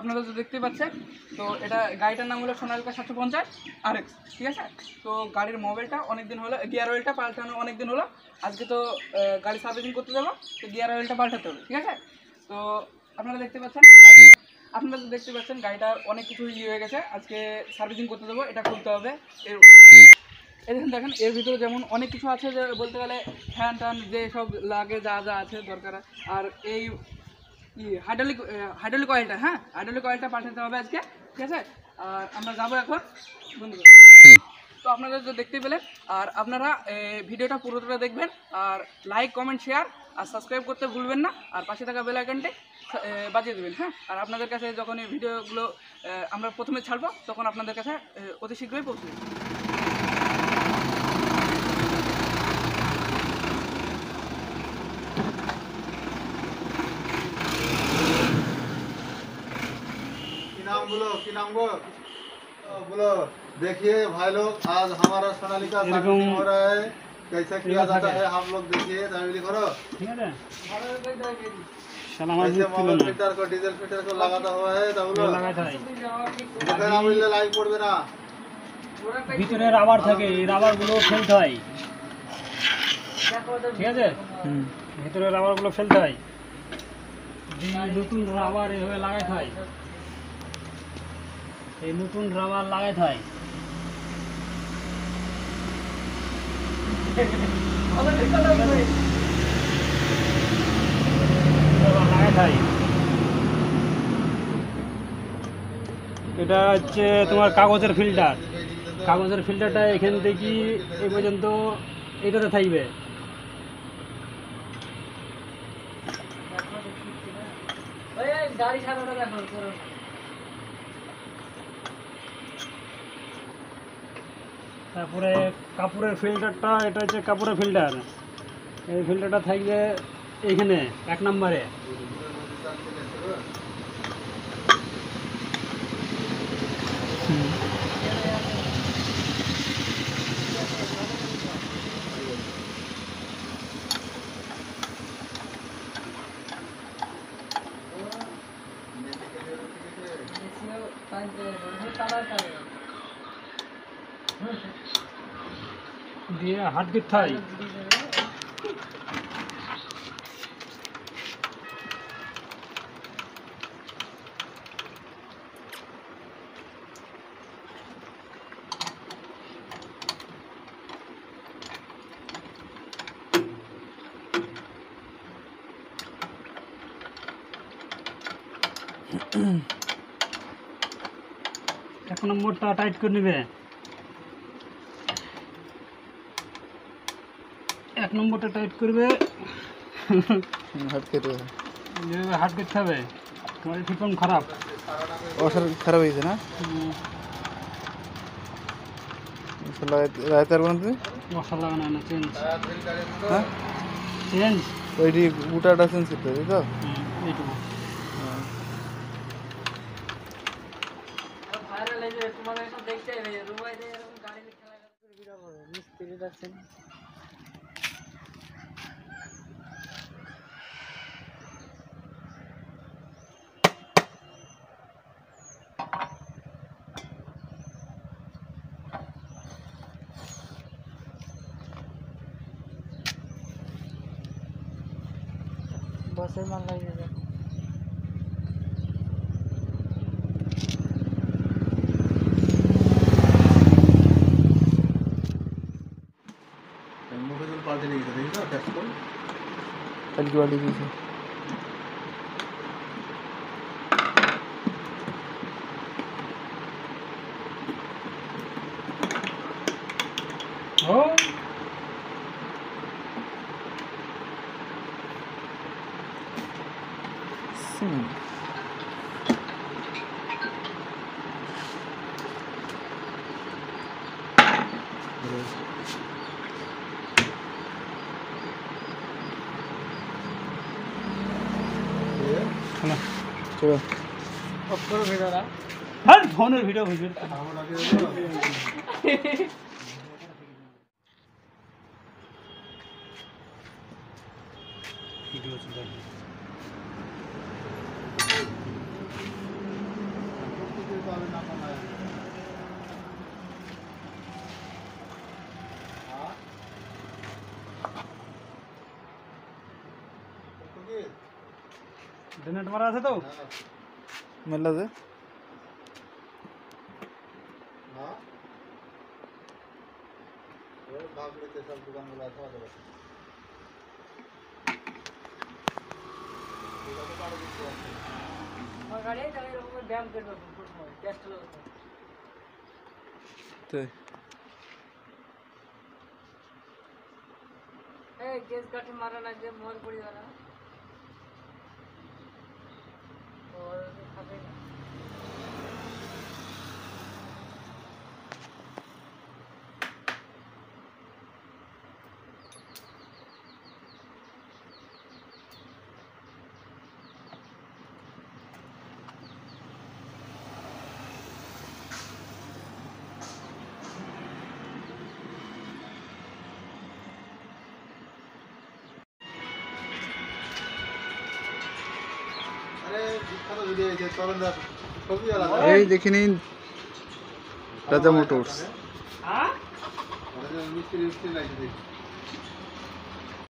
আপনারা তো দেখতে পাচ্ছেন। তো এটা গাড়িটার নাম হলো সোনালিকা 750 RX, ঠিক আছে। তো গাড়ির মোবাইলটা অনেক দিন হলো, গিয়ার অয়েলটা পাল্টানো অনেক দিন হলো। আজকে তো গাড়ি সার্ভিসিং করতে যাবো, তো গিয়ার অয়েলটা পাল্টাতে হবে, ঠিক আছে। তো আপনারা দেখতে পাচ্ছেন গাড়িটা অনেক কিছু হয়ে গেছে, আজকে সার্ভিসিং করতে যাবো, এটা খুলতে হবে। দেখেন এর ভিতরে যেমন অনেক কিছু আছে, যে বলতে গেলে ফ্যান টান যে সব লাগে, যা যা আছে দরকার। আর এই হাইড্রোলিক অয়েলটা, হ্যাঁ হাইড্রোলিক অয়েলটা পাঠাতে হবে আজকে, ঠিক আছে। আর আমরা যাবো এখন বন্ধুরা। তো আপনারা তো দেখতে পেলেন, আর আপনারা ভিডিওটা পুরোটা দেখবেন, আর লাইক কমেন্ট শেয়ার আর সাবস্ক্রাইব করতে ভুলবেন না, আর পাশে থাকা বেল আইকনটি বাজিয়ে দেবেন, হ্যাঁ। আর আপনাদের কাছে যখন এই ভিডিওগুলো আমরা প্রথমে ছাড়বো, তখন আপনাদের কাছে অতি শীঘ্রই পৌঁছে দেবে। की नाम बोलो। देखिए भाई लोग, आज हमारा सोनालिका सर्विसिंग हो रहा है। कैसे किया जाता है हम लोग देखिए, फैमिली करो, ठीक है। ऐसे मोबाइल फिल्टर को, डीजल फिल्टर को लगाता हुआ है, तो बोलो लाइव पड़বে না। ভিতরে রাবার থাকে, এই রাবারগুলো ফেলতে হয়, ঠিক আছে। ভিতরে রাবারগুলো ফেলতে হয়, নতুন রাবার এভাবে লাগাইতে হয়, এই নতুন রাবার লাগাইতে হয়। এটা হচ্ছে তোমার কাগজের ফিল্টার। কাগজের ফিল্টারটা এখান থেকে এই পর্যন্ত এটাতে থাকবে। তারপরে কাপড়ের ফিল্টারটা, এটা হচ্ছে কাপড়ের ফিল্টার। এই ফিল্টারটা থাকবে এইখানে 1 নম্বরে। দিয়ে হাত দিতে হয়। এক নম্বরটা টাইট করে নেবে, 1 নম্বরটা টাইট করবে, হাত করতে হবে। তোমার ঠিকম খারাপ, খারাপ হয়েছে না? লাগাইতে পারবো না তুমি? মশলা লাগানো না, চেঞ্জ হ্যাঁ চেঞ্জ ওইটি গোটাটা চেঞ্জ করতে হবে, তাই তো? এইটুকু বসের মান লাগিয়ে যাবে। पाल्टे नहीं कर रही ना टेस्ट को हल्की वाली भी है। ओ चलो अब करो वीडियो ना हर फोन में वीडियो भेज वीडियो चल रहा है। मिस्त्री तो अभी ना बनाया हाँ ডোনেট মারা আছে তো মেলা দে हाँ बागड़ी के सब दुकान में लाता है और गाड़ी चले लोग डैम कर दो टेस्ट लो तो ए गैस काट मारा ना जे मोर पड़ी वाला और खाते ना अरे दिखा तो वीडियो है चलन दा कभी वाला এই দেখে নিন রাজা মোটরস হ্যাঁ अरे मिस्त्री मिस्त्री लाइट दे